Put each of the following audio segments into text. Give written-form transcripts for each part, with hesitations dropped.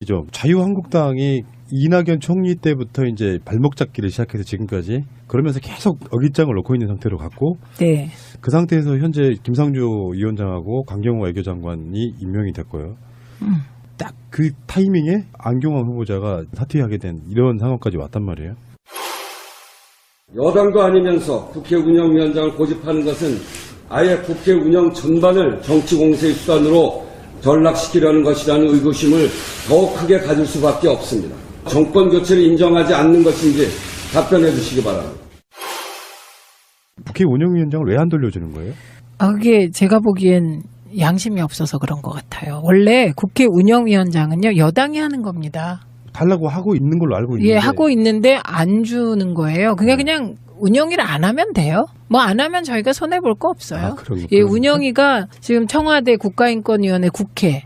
이죠. 자유한국당이 이낙연 총리 때부터 이제 발목 잡기를 시작해서 지금까지 그러면서 계속 어깃장을 놓고 있는 상태로 갔고 네. 그 상태에서 현재 김상조 위원장하고 강경호 외교장관이 임명이 됐고요. 딱 그 타이밍에 안경환 후보자가 사퇴하게 된 이런 상황까지 왔단 말이에요. 여당도 아니면서 국회 운영위원장을 고집하는 것은 아예 국회 운영 전반을 정치 공세의 수단으로 전락시키려는 것이라는 의구심을 더욱 크게 가질 수밖에 없습니다. 정권 교체를 인정하지 않는 것인지 답변해 주시기 바랍니다. 국회 운영위원장을 왜 안 돌려주는 거예요? 그게 제가 보기엔 양심이 없어서 그런 것 같아요. 원래 국회 운영위원장은요, 여당이 하는 겁니다. 달라고 하고 있는 걸로 알고 있는데. 예, 하고 있는데 안 주는 거예요. 그냥 운영위를 안 하면 돼요. 뭐 안 하면 저희가 손해 볼 거 없어요. 예, 운영위가 지금 청와대 국가인권위원회 국회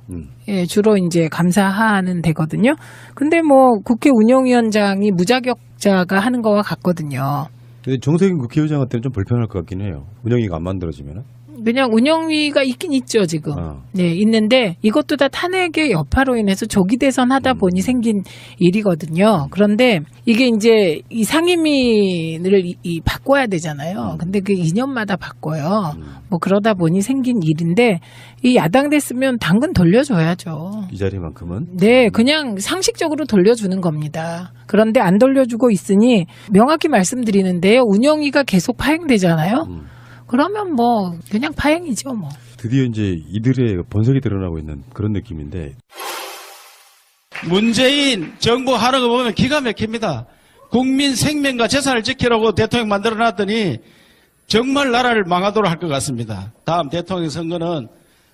예, 주로 이제 감사하는 데거든요. 근데 뭐 국회 운영위원장이 무자격자가 하는 거와 같거든요. 근데 정세균 국회의장한테는 좀 불편할 것 같긴 해요. 운영위가 안 만들어지면. 그냥 운영위가 있긴 있죠, 지금. 네, 있는데 이것도 다 탄핵의 여파로 인해서 조기 대선 하다 보니 생긴 일이거든요. 그런데 이게 이제 이 상임위를 바꿔야 되잖아요. 근데 그 2년마다 바꿔요. 뭐 그러다 보니 생긴 일인데 이 야당 됐으면 당근 돌려줘야죠. 이 자리만큼은? 네, 그냥 상식적으로 돌려주는 겁니다. 그런데 안 돌려주고 있으니 명확히 말씀드리는데요. 운영위가 계속 파행되잖아요. 그러면 뭐 그냥 파행이죠 뭐. 드디어 이제 이들의 본색이 드러나고 있는 그런 느낌인데. 문재인 정부 하는 거 보면 기가 막힙니다. 국민 생명과 재산을 지키라고 대통령 만들어놨더니 정말 나라를 망하도록 할 것 같습니다. 다음 대통령 선거는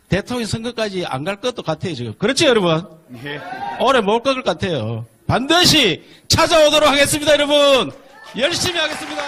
대통령 선거까지 안 갈 것도 같아요 지금. 그렇죠 여러분? 네. 오래 못 갈 것 같아요. 반드시 찾아오도록 하겠습니다 여러분. 열심히 하겠습니다.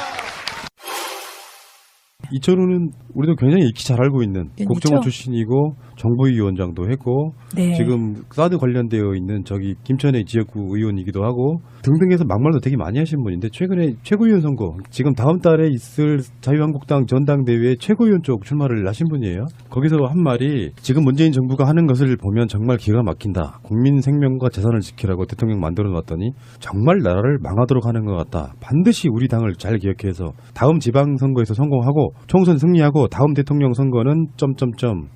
이철우는 우리도 굉장히 익히 잘 알고 있는 국정원 출신이고 정보위원장도 했고 네. 지금 사드 관련되어 있는 저기 김천의 지역구 의원이기도 하고 등등해서 막말도 되게 많이 하신 분인데 최근에 최고위원 선거 지금 다음 달에 있을 자유한국당 전당대회에 최고위원 쪽 출마를 하신 분이에요. 거기서 한 말이 지금 문재인 정부가 하는 것을 보면 정말 기가 막힌다. 국민 생명과 재산을 지키라고 대통령 만들어 놨더니 정말 나라를 망하도록 하는 것 같다. 반드시 우리 당을 잘 기억해서 다음 지방선거에서 성공하고 총선 승리하고 다음 대통령 선거는 점점점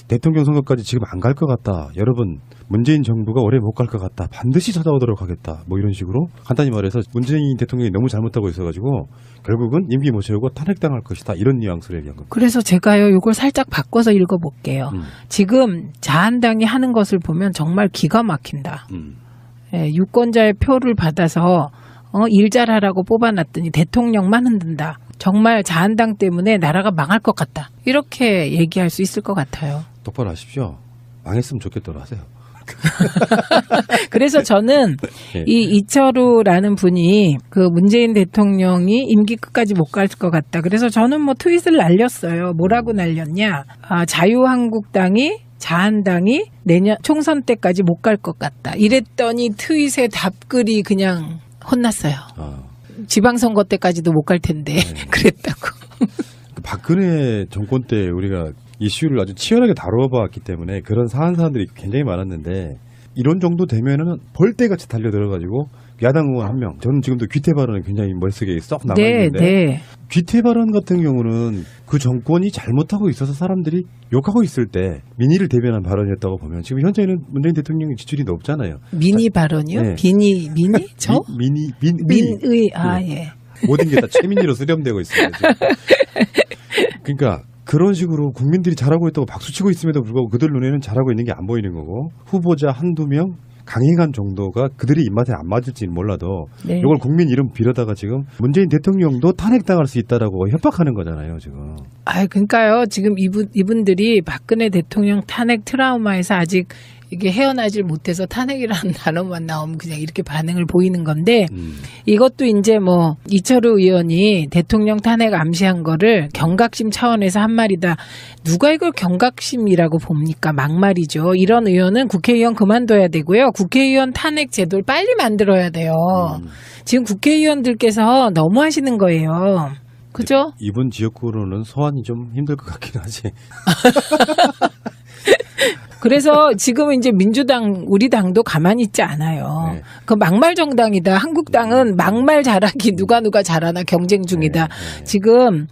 대통령 선거까지 지금 안 갈 것 같다. 여러분 문재인 정부가 오래 못 갈 것 같다. 반드시 찾아오도록 하겠다. 뭐 이런 식으로 간단히 말해서 문재인 대통령이 너무 잘못하고 있어가지고 결국은 임기 못 채우고 탄핵당할 것이다. 이런 뉘앙스를 얘기한 겁니다. 그래서 제가요 이걸 살짝 바꿔서 읽어볼게요. 지금 자한당이 하는 것을 보면 정말 기가 막힌다. 예, 유권자의 표를 받아서 일 잘하라고 뽑아놨더니 대통령만 흔든다. 정말 자한당 때문에 나라가 망할 것 같다. 이렇게 얘기할 수 있을 것 같아요. 똑바로 하십시오. 망했으면 좋겠더라 하세요. 그래서 저는 이 이철우라는 분이 그 문재인 대통령이 임기 끝까지 못 갈 것 같다. 그래서 저는 뭐 트윗을 날렸어요. 뭐라고 날렸냐. 자유한국당이 자한당이 내년 총선 때까지 못 갈 것 같다. 이랬더니 트윗에 답글이 그냥 혼났어요. 지방선거 때까지도 못 갈 텐데 그랬다고. 박근혜 정권 때 우리가 이슈를 아주 치열하게 다뤄봤기 때문에 그런 사안들이 굉장히 많았는데 이런 정도 되면은 벌떼같이 달려들어가지고 야당 의원 한 명, 저는 지금도 귀태 발언이 굉장히 머릿속에 썩 남아있는데 네. 귀태 발언 같은 경우는 그 정권이 잘못하고 있어서 사람들이 욕하고 있을 때 민의를 대변한 발언이었다고 보면 지금 현재는 문재인 대통령의 지출이 높잖아요. 민의 발언이요? 네. 민의? 저? 민의. 예. 모든 게 다 최민희로 수렴되고 있어요. 그러니까 그런 식으로 국민들이 잘하고 있다고 박수치고 있음에도 불구하고 그들 눈에는 잘하고 있는 게 안 보이는 거고 후보자 한두 명 강행한 정도가 그들의 입맛에 안 맞을지는 몰라도 네. 이걸 국민 이름 빌어다가 지금 문재인 대통령도 탄핵당할 수 있다라고 협박하는 거잖아요 지금. 그러니까요. 지금 이분들이 박근혜 대통령 탄핵 트라우마에서 아직 이게 헤어나질 못해서 탄핵이라는 단어만 나오면 그냥 이렇게 반응을 보이는 건데 이것도 이제 뭐 이철우 의원이 대통령 탄핵 암시한 거를 경각심 차원에서 한 말이다. 누가 이걸 경각심이라고 봅니까? 막말이죠. 이런 의원은 국회의원 그만둬야 되고요. 국회의원 탄핵 제도를 빨리 만들어야 돼요. 지금 국회의원들께서 너무 하시는 거예요. 그죠? 이번 지역구로는 소환이 좀 힘들 것 같긴 하지. 그래서 지금은 이제 민주당, 우리 당도 가만히 있지 않아요. 네. 그 막말 정당이다. 한국당은 막말 잘하기 누가 잘하나 경쟁 중이다. 지금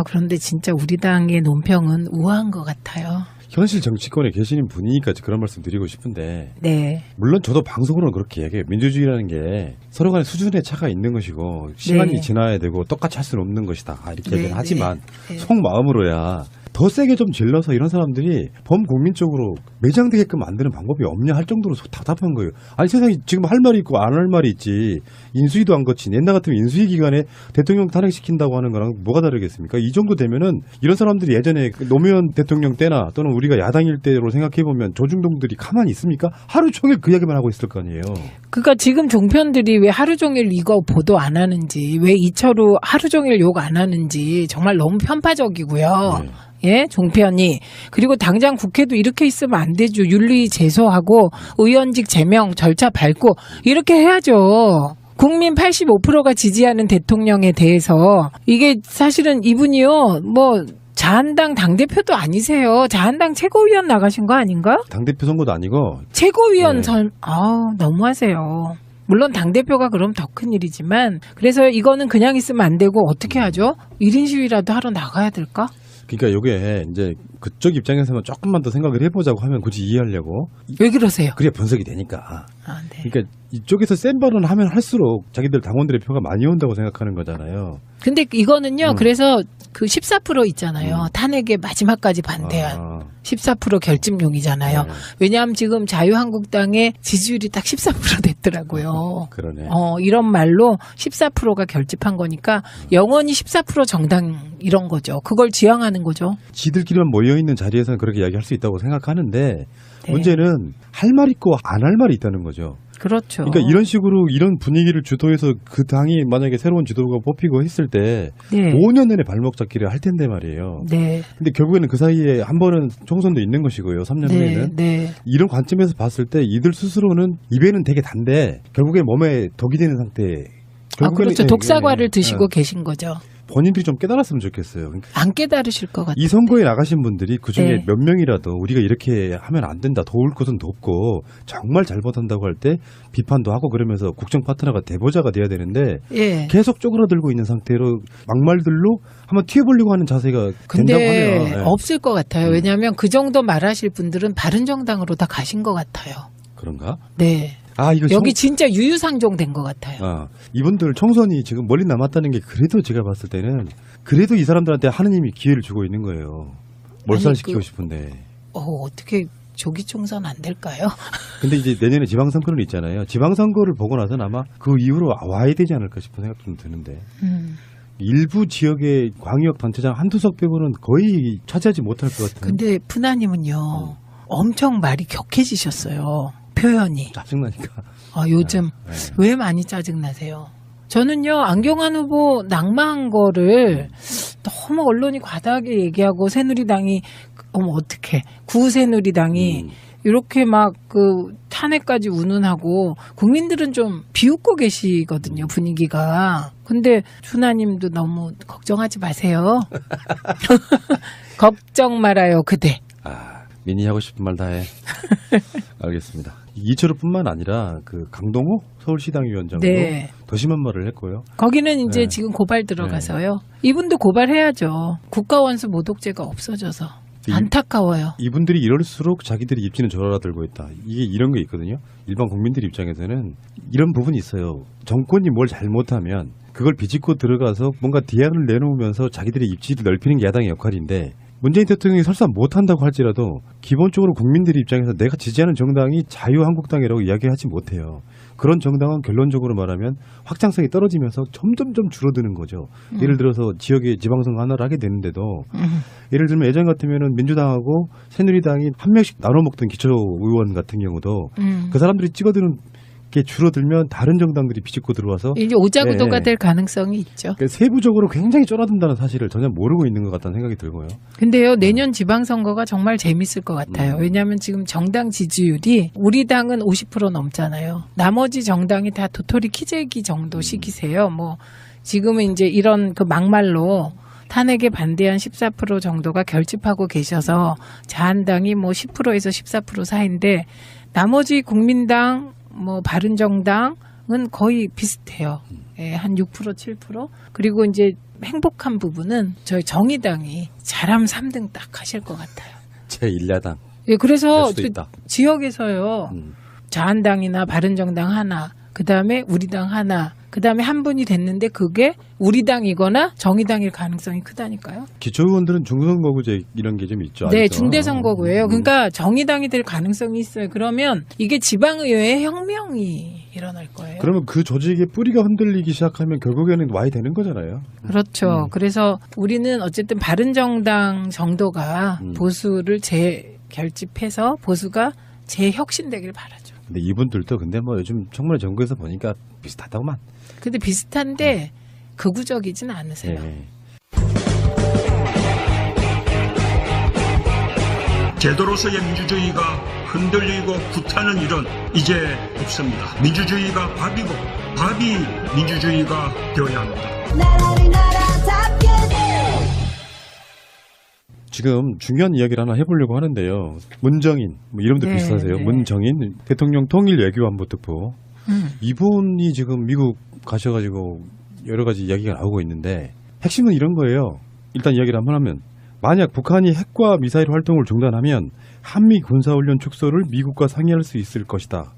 그런데 진짜 우리 당의 논평은 우아한 것 같아요. 현실 정치권에 계시는 분이니까 그런 말씀 드리고 싶은데 네. 물론 저도 방송으로는 그렇게 얘기해요. 민주주의라는 게 서로 간에 수준의 차가 있는 것이고 시간이 네. 지나야 되고 똑같이 할 수는 없는 것이다. 이렇게 네, 얘기는 하지만 네. 속마음으로야 더 세게 좀 질러서 이런 사람들이 범국민적으로 매장되게끔 만드는 방법이 없냐 할 정도로 답답한 거예요. 아니 세상에 지금 할 말이 있고 안 할 말이 있지. 인수위도 안 거친 옛날 같으면 인수위 기간에 대통령 탄핵시킨다고 하는 거랑 뭐가 다르겠습니까? 이 정도 되면은 이런 사람들이 예전에 노무현 대통령 때나 또는 우리가 야당일 때로 생각해보면 조중동들이 가만히 있습니까? 하루 종일 그 이야기만 하고 있을 거 아니에요. 그러니까 지금 종편들이 왜 하루 종일 이거 보도 안 하는지, 왜 이철우 하루 종일 욕 안 하는지 정말 너무 편파적이고요. 네. 예, 종편이. 그리고 당장 국회도 이렇게 있으면 안 되죠. 윤리 제소하고 의원직 제명 절차 밟고 이렇게 해야죠. 국민 85%가 지지하는 대통령에 대해서 이게 사실은 이분이요. 뭐 자한당 당대표도 아니세요. 자한당 최고위원 나가신 거 아닌가? 당대표 선거도 아니고 최고위원 네. 너무하세요. 물론 당대표가 그럼 더 큰일이지만 그래서 이거는 그냥 있으면 안 되고 어떻게 하죠? 1인 시위라도 하러 나가야 될까? 그러니까 요게 이제 그쪽 입장에서만 조금만 더 생각을 해보자고 하면 굳이 이해하려고 왜 그러세요? 그래야 분석이 되니까. 네. 그러니까 이쪽에서 센 발언을 하면 할수록 자기들 당원들의 표가 많이 온다고 생각하는 거잖아요. 근데 이거는요. 그래서 그 14% 있잖아요. 탄핵에 마지막까지 반대한 14% 결집용이잖아요. 네. 왜냐하면 지금 자유한국당의 지지율이 딱 14% 됐더라고요. 그러네. 이런 말로 14%가 결집한 거니까 영원히 14% 정당 이런 거죠. 그걸 지향하는 거죠. 지들끼리만 모여있는 자리에서는 그렇게 이야기할 수 있다고 생각하는데 네. 문제는 할 말 있고 안 할 말이 있다는 거죠. 그렇죠. 그러니까 이런 식으로 이런 분위기를 주도해서 그 당이 만약에 새로운 지도부가 뽑히고 했을 때 네. 5년 내내 발목 잡기를 할 텐데 말이에요. 네. 근데 결국에는 그 사이에 한 번은 총선도 있는 것이고요. 3년 후에는. 네. 이런 관점에서 봤을 때 이들 스스로는 입에는 되게 단데 결국에 몸에 독이 되는 상태. 그렇죠. 독사과를 드시고 예. 계신 거죠. 본인들이 좀 깨달았으면 좋겠어요. 그러니까 안 깨달으실 것 같아요. 이 선거에 나가신 분들이 그중에 네. 몇 명이라도 우리가 이렇게 하면 안 된다, 도울 것은 돕고 정말 잘못한다고 할 때 비판도 하고 그러면서 국정 파트너가 대보자가 돼야 되는데 예. 계속 쪼그라들고 있는 상태로 막말들로 한번 튀어보려고 하는 자세가 된다고 근데 하면 예. 없을 것 같아요. 왜냐하면 그 정도 말하실 분들은 바른정당으로 다 가신 것 같아요. 그런가? 네. 이거 여기 진짜 유유상종 된 것 같아요. 이분들 총선이 지금 멀리 남았다는 게 그래도 제가 봤을 때는 그래도 이 사람들한테 하느님이 기회를 주고 있는 거예요. 몰살시키고 싶은데. 어떻게 조기 총선 안 될까요? 근데 이제 내년에 지방선거는 있잖아요. 지방선거를 보고 나서는 아마 그 이후로 와야 되지 않을까 싶은 생각 좀 드는데. 일부 지역의 광역단체장 한두 석 빼고는 거의 차지하지 못할 것 같은. 근데 푸나님은요. 엄청 말이 격해지셨어요. 표현이. 짜증나니까. 요즘 왜 많이 짜증나세요? 저는요, 안경환 후보 낙마한 거를 너무 언론이 과다하게 얘기하고 새누리당이, 어떡해. 구새누리당이 이렇게 막 그 탄핵까지 운운하고 국민들은 좀 비웃고 계시거든요, 분위기가. 근데 춘하님도 너무 걱정하지 마세요. 걱정 말아요, 그대. 민희 하고 싶은 말 다 해. 알겠습니다. 이철우뿐만 아니라 그 강동호 서울시당 위원장도 네. 더 심한 말을 했고요. 거기는 이제 네. 지금 고발 들어가서요. 이분도 고발해야죠. 국가원수 모독죄가 없어져서. 안타까워요. 이분들이 이럴수록 자기들이 입지는 졸아들고 있다. 이게 이런 게 있거든요. 일반 국민들 입장에서는 이런 부분이 있어요. 정권이 뭘 잘못하면 그걸 비집고 들어가서 뭔가 대안을 내놓으면서 자기들의 입지를 넓히는 게 야당의 역할인데 문재인 대통령이 설사 못한다고 할지라도 기본적으로 국민들 입장에서 내가 지지하는 정당이 자유한국당이라고 이야기하지 못해요. 그런 정당은 결론적으로 말하면 확장성이 떨어지면서 점점점 줄어드는 거죠. 예를 들어서 지역에 지방선거 하나를 하게 되는데도 예를 들면 예전 같으면은 민주당하고 새누리당이 한 명씩 나눠 먹던 기초의원 같은 경우도 그 사람들이 찍어드는 게 줄어들면 다른 정당들이 비집고 들어와서 이제 오자구도가 네. 될 가능성이 있죠. 그러니까 세부적으로 굉장히 쫄아든다는 사실을 전혀 모르고 있는 것 같다는 생각이 들고요. 근데요, 내년 지방선거가 정말 재밌을 것 같아요. 왜냐하면 지금 정당 지지율이 우리 당은 50% 넘잖아요. 나머지 정당이 다 도토리 키재기 정도 시기세요. 뭐 지금은 이제 이런 그 막말로 탄핵에 반대한 14% 정도가 결집하고 계셔서 자한당이 뭐 10%에서 14% 사이인데 나머지 국민당, 뭐 바른정당은 거의 비슷해요. 예, 한 6%, 7%. 그리고 이제 행복한 부분은 저희 정의당이 잘하면 3등 딱 하실 것 같아요. 제1야당. 예, 그래서 될 수도 있다. 지역에서요. 자한당이나 바른정당 하나, 그 다음에 우리당 하나, 그 다음에 한 분이 됐는데 그게 우리당이거나 정의당일 가능성이 크다니까요. 기초의원들은 중선거구제 이런 게 좀 있죠. 네, 아직도. 중대선거구예요. 그러니까 정의당이 될 가능성이 있어요. 그러면 이게 지방의회에 혁명이 일어날 거예요. 그러면 그 조직의 뿌리가 흔들리기 시작하면 결국에는 와야 되는 거잖아요. 그렇죠. 그래서 우리는 어쨌든 바른정당 정도가 보수를 재결집해서 보수가 재혁신되길 바라죠. 근데 이분들도 근데 뭐 요즘 청문회 정부에서 보니까 비슷하다고만. 근데 비슷한데 극우적이진 않으세요. 네. 제도로서의 민주주의가 흔들리고 구타는 일은 이제 없습니다. 민주주의가 밥이고 밥이 민주주의가 되어야 합니다. 나라를 나라답게 지금 중요한 이야기를 하나 해보려고 하는데요. 문정인, 뭐 이름도 네, 비슷하세요. 네. 문정인 대통령 통일 외교안보 특보. 이분이 지금 미국 가셔가지고 여러 가지 이야기가 나오고 있는데 핵심은 이런 거예요. 일단 이야기를 한번 하면 만약 북한이 핵과 미사일 활동을 중단하면 한미 군사훈련 축소를 미국과 상의할 수 있을 것이다.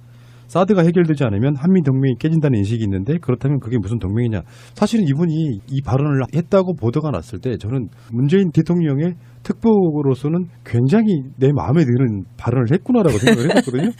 사드가 해결되지 않으면 한미 동맹이 깨진다는 인식이 있는데 그렇다면 그게 무슨 동맹이냐. 사실은 이분이 이 발언을 했다고 보도가 났을 때 저는 문재인 대통령의 특보로서는 굉장히 내 마음에 드는 발언을 했구나라고 생각을 했었거든요.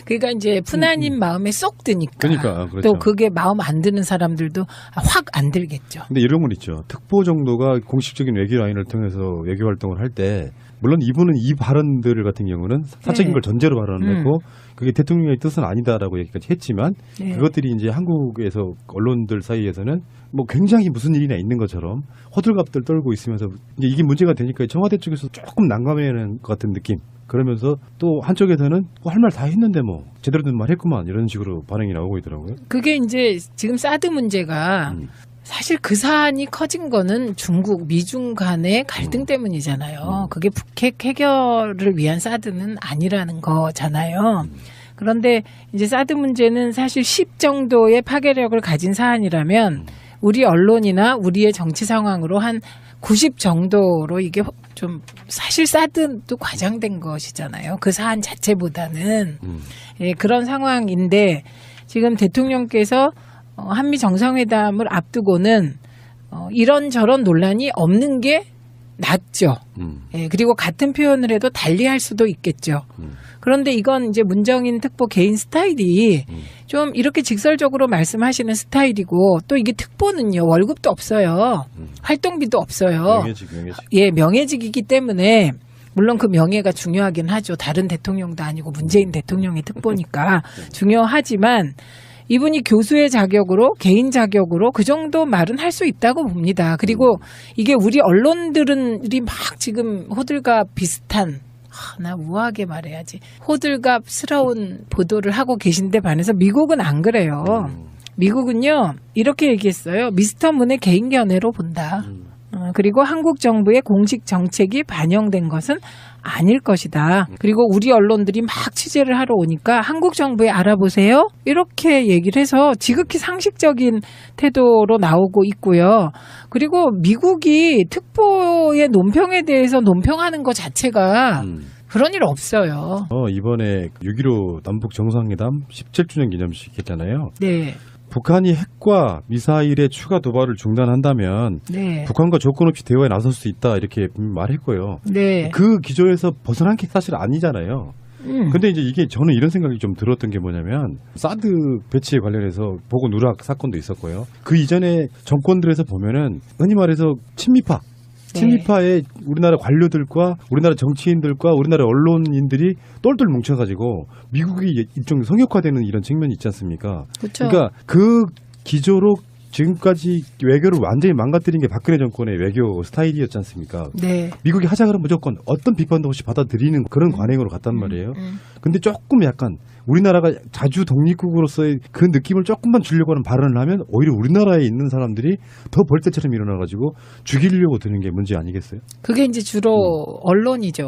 그러니까 이제 푸나님 마음에 쏙 드니까. 그러니까, 그렇죠. 또 그게 마음 안 드는 사람들도 확 안 들겠죠. 근데 이런 건 있죠. 특보 정도가 공식적인 외교 라인을 통해서 외교 활동을 할 때 물론 이분은 이 발언들 같은 경우는 사적인 네. 걸 전제로 발언을 했고 그게 대통령의 뜻은 아니다라고 얘기까지 했지만 네. 그것들이 이제 한국에서 언론들 사이에서는 뭐 굉장히 무슨 일이나 있는 것처럼 호들갑들 떨고 있으면서 이제 이게 문제가 되니까 청와대 쪽에서 조금 난감해하는 것 같은 느낌. 그러면서 또 한쪽에서는 할 말 다 했는데 뭐 제대로 된 말 했구만 이런 식으로 반응이 나오고 있더라고요. 그게 이제 지금 사드 문제가 사실 그 사안이 커진 거는 중국, 미중 간의 갈등 때문이잖아요. 그게 북핵 해결을 위한 사드는 아니라는 거잖아요. 그런데 이제 사드 문제는 사실 10 정도의 파괴력을 가진 사안이라면 우리 언론이나 우리의 정치 상황으로 한 90 정도로 이게 좀 사실 사드도 과장된 것이잖아요. 그 사안 자체보다는. 예, 그런 상황인데 지금 대통령께서 한미 정상회담을 앞두고는 이런저런 논란이 없는 게 낫죠. 예, 그리고 같은 표현을 해도 달리할 수도 있겠죠. 그런데 이건 이제 문정인 특보 개인 스타일이 좀 이렇게 직설적으로 말씀하시는 스타일이고 또 이게 특보는요 월급도 없어요. 활동비도 없어요. 명예직. 예, 명예직이기 때문에 물론 그 명예가 중요하긴 하죠. 다른 대통령도 아니고 문재인 대통령의 특보니까 중요하지만 이분이 교수의 자격으로 개인 자격으로 그 정도 말은 할 수 있다고 봅니다. 그리고 이게 우리 언론들이 막 지금 호들갑 비슷한 나 우아하게 말해야지. 호들갑스러운 보도를 하고 계신데 반해서 미국은 안 그래요. 미국은요 이렇게 얘기했어요. 미스터 문의 개인 견해로 본다. 그리고 한국 정부의 공식 정책이 반영된 것은 아닐 것이다. 그리고 우리 언론들이 막 취재를 하러 오니까 한국 정부에 알아보세요. 이렇게 얘기를 해서 지극히 상식적인 태도로 나오고 있고요. 그리고 미국이 특보의 논평에 대해서 논평하는 것 자체가 그런 일 없어요. 이번에 6.15 남북 정상회담 17주년 기념식 했잖아요. 네. 북한이 핵과 미사일의 추가 도발을 중단한다면 네. 북한과 조건 없이 대화에 나설 수 있다 이렇게 말했고요. 네. 그 기조에서 벗어난 게 사실 아니잖아요. 근데 이제 이게 저는 이런 생각이 좀 들었던 게 뭐냐면 사드 배치에 관련해서 보고 누락 사건도 있었고요. 그 이전에 정권들에서 보면은 흔히 말해서 친미파의 우리나라 관료들과 우리나라 정치인들과 우리나라 언론인들이 똘똘 뭉쳐가지고 미국이 일종 성역화되는 이런 측면이 있지 않습니까? 그렇죠. 그러니까 그 기조로 지금까지 외교를 완전히 망가뜨린 게 박근혜 정권의 외교 스타일이었지 않습니까? 네. 미국이 하자 그러면 무조건 어떤 비판도 없이 받아들이는 그런 관행으로 갔단 말이에요. 근데 조금 약간 우리나라가 자주 독립국으로서의 그 느낌을 조금만 주려고 하는 발언을 하면 오히려 우리나라에 있는 사람들이 더 벌떼처럼 일어나가지고 죽이려고 드는 게 문제 아니겠어요? 그게 이제 주로 언론이죠.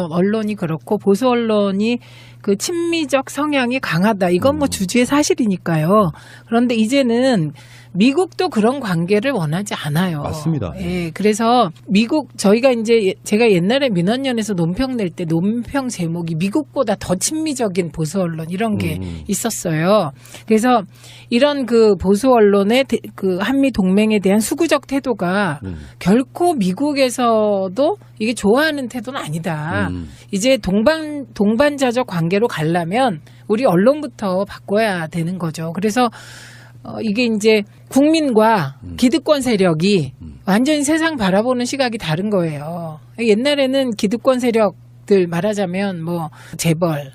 언론이 그렇고 보수 언론이 그 친미적 성향이 강하다. 이건 뭐 주지의 사실이니까요. 그런데 이제는 미국도 그런 관계를 원하지 않아요. 맞습니다. 예, 그래서 미국 저희가 이제 제가 옛날에 민원연에서 논평 낼 때 논평 제목이 미국보다 더 친미적인 보수 언론 이런 게 있었어요. 그래서 이런 그 보수 언론의 그 한미 동맹에 대한 수구적 태도가 결코 미국에서도 이게 좋아하는 태도는 아니다. 이제 동반자적 관계로 가려면 우리 언론부터 바꿔야 되는 거죠. 그래서 이게 이제 국민과 기득권 세력이 완전히 세상 바라보는 시각이 다른 거예요. 옛날에는 기득권 세력들 말하자면 뭐 재벌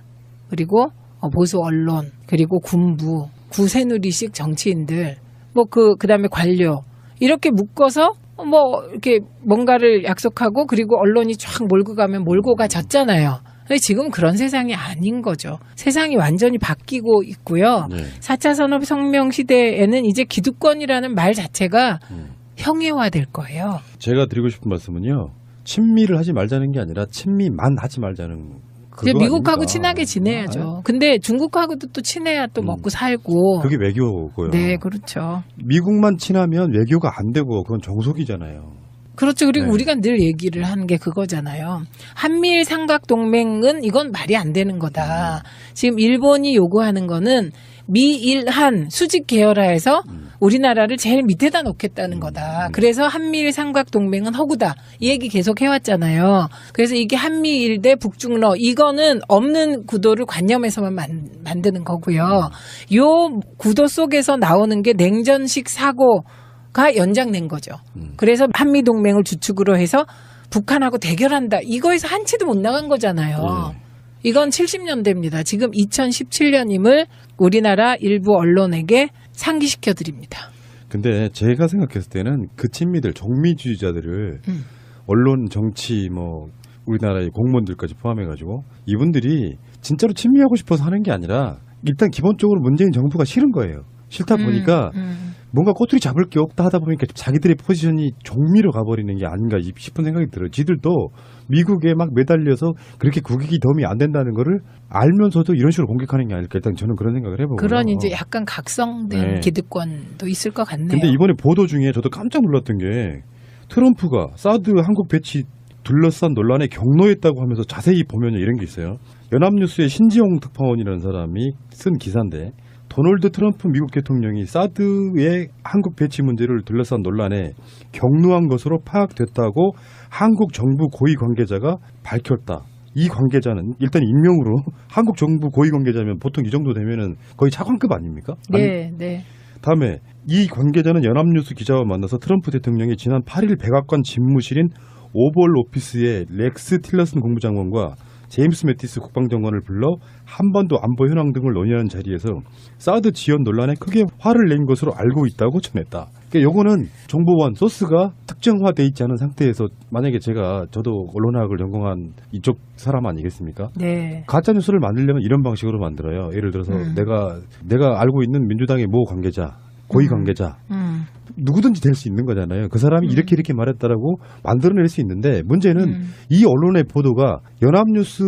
그리고 보수 언론 그리고 군부 구새누리식 정치인들 뭐 그다음에 관료 이렇게 묶어서 뭐 이렇게 뭔가를 약속하고 그리고 언론이 쫙 몰고 가면 몰고 가졌잖아요. 근데 지금 그런 세상이 아닌 거죠. 세상이 완전히 바뀌고 있고요. 네. 4차 산업혁명 시대에는 이제 기득권이라는 말 자체가 형해화될 거예요. 제가 드리고 싶은 말씀은요. 친미를 하지 말자는 게 아니라 친미만 하지 말자는 이제 그거 미국하고 아닙니까? 친하게 지내야죠. 근데 중국하고도 또 친해야 또 먹고 살고. 그게 외교고요. 네, 그렇죠. 미국만 친하면 외교가 안 되고 그건 정속이잖아요. 그렇죠. 그리고 네. 우리가 늘 얘기를 하는 게 그거잖아요. 한미일 삼각동맹은 이건 말이 안 되는 거다. 지금 일본이 요구하는 거는 미일한 수직 계열화해서 우리나라를 제일 밑에다 놓겠다는 거다. 그래서 한미일 삼각동맹은 허구다. 이 얘기 계속 해왔잖아요. 그래서 이게 한미일 대 북중러 이거는 없는 구도를 관념에서만 만드는 거고요. 요 구도 속에서 나오는 게 냉전식 사고 가 연장된 거죠. 그래서 한미동맹을 주축으로 해서 북한하고 대결한다. 이거에서 한치도 못 나간 거잖아요. 이건 70년대입니다. 지금 2017년임을 우리나라 일부 언론에게 상기시켜 드립니다. 근데 제가 생각했을 때는 그 친미들, 정미주의자들을 언론, 정치, 뭐 우리나라의 공무원들까지 포함해가지고 이분들이 진짜로 친미하고 싶어서 하는 게 아니라 일단 기본적으로 문재인 정부가 싫은 거예요. 싫다 보니까 뭔가 꼬투리 잡을 게 없다 하다 보니까 자기들의 포지션이 정미로 가버리는 게 아닌가 싶은 생각이 들어요. 지들도 미국에 막 매달려서 그렇게 국익이 도움이 안 된다는 거를 알면서도 이런 식으로 공격하는 게 아닐까 일단 저는 그런 생각을 해보고요. 그런 이제 약간 각성된 네. 기득권도 있을 것 같네요. 근데 이번에 보도 중에 저도 깜짝 놀랐던 게 트럼프가 사드 한국 배치 둘러싼 논란에 격노했다고 하면서 자세히 보면 이런 게 있어요. 연합뉴스의 신지용 특파원이라는 사람이 쓴 기사인데 도널드 트럼프 미국 대통령이 사드의 한국 배치 문제를 둘러싼 논란에 격노한 것으로 파악됐다고 한국 정부 고위 관계자가 밝혔다. 이 관계자는 일단 익명으로 한국 정부 고위 관계자면 보통 이 정도 되면은 거의 차관급 아닙니까? 네, 네. 다음에 이 관계자는 연합뉴스 기자와 만나서 트럼프 대통령이 지난 8일 백악관 집무실인 오벌 오피스에 렉스 틸러슨 국무장관과 제임스 매티스 국방장관을 불러 한반도 안보 현황 등을 논의하는 자리에서 사드 지원 논란에 크게 화를 낸 것으로 알고 있다고 전했다. 그러니까 요거는 정보원 소스가 특정화돼 있지 않은 상태에서 만약에 저도 언론학을 전공한 이쪽 사람 아니겠습니까? 네. 가짜 뉴스를 만들려면 이런 방식으로 만들어요. 예를 들어서 내가 알고 있는 민주당의 모 관계자, 고위 관계자 누구든지 될 수 있는 거잖아요. 그 사람이 이렇게 말했다라고 만들어낼 수 있는데 문제는 이 언론의 보도가 연합뉴스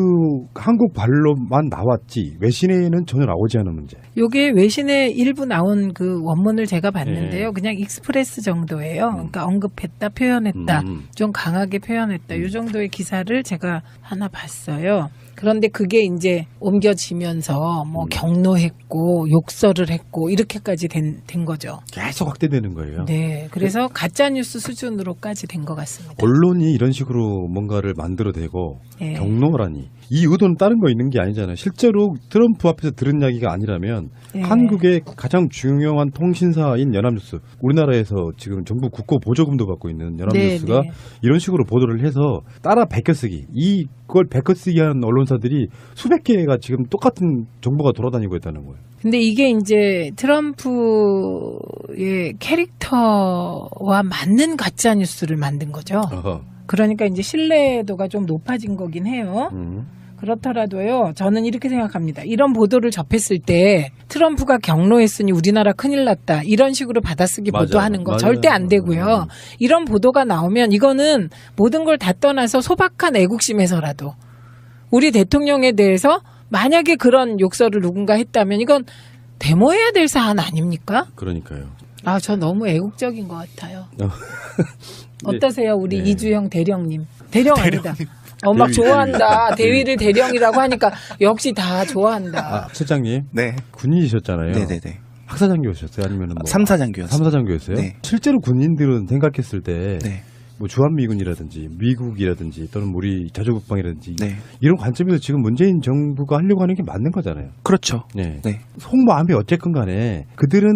한국 발로만 나왔지 외신에는 전혀 나오지 않은 문제. 요게 외신에 일부 나온 그 원문을 제가 봤는데요. 네. 그냥 익스프레스 정도예요. 그러니까 언급했다, 표현했다, 좀 강하게 표현했다. 요 정도의 기사를 제가 하나 봤어요. 그런데 그게 이제 옮겨지면서 뭐 격노했고 욕설을 했고 이렇게까지 된 거죠. 계속 확대되는 거예요. 네, 그래서 가짜 뉴스 수준으로까지 된 것 같습니다. 언론이 이런 식으로 뭔가를 만들어대고 네. 경로라니 이 의도는 다른 거 있는 게 아니잖아요. 실제로 트럼프 앞에서 들은 이야기가 아니라면 네. 한국의 가장 중요한 통신사인 연합뉴스, 우리나라에서 지금 정부 국고 보조금도 받고 있는 연합뉴스가 네, 네. 이런 식으로 보도를 해서 따라 베껴쓰기, 이걸 베껴쓰기한 언론사들이 수백 개가 지금 똑같은 정보가 돌아다니고 있다는 거예요. 근데 이게 이제 트럼프의 캐릭터와 맞는 가짜 뉴스를 만든 거죠. 어허. 그러니까 이제 신뢰도가 좀 높아진 거긴 해요. 그렇더라도요, 저는 이렇게 생각합니다. 이런 보도를 접했을 때 트럼프가 경로했으니 우리나라 큰일 났다. 이런 식으로 받아쓰기 맞아요. 보도하는 거 맞아요. 절대 안 되고요. 이런 보도가 나오면 이거는 모든 걸 다 떠나서 소박한 애국심에서라도 우리 대통령에 대해서 만약에 그런 욕설을 누군가 했다면 이건 데모해야 될 사안 아닙니까? 그러니까요. 아, 저 너무 애국적인 것 같아요. 네. 어떠세요? 우리 네. 이주영 대령님. 대령 아니다. 막 좋아한다. 대위를 대령이라고 하니까 역시 다 좋아한다. 아, 실장님 네. 군인이셨잖아요. 네네네. 학사장교셨어요? 아니면 뭐 삼사장교였어요. 삼사장교였어요? 네. 실제로 군인들은 생각했을 때 네. 뭐 주한미군이라든지 미국이라든지 또는 우리 자주국방이라든지 네. 이런 관점에서 지금 문재인 정부가 하려고 하는 게 맞는 거잖아요. 그렇죠. 네. 네. 속마음이 어쨌건 간에 그들은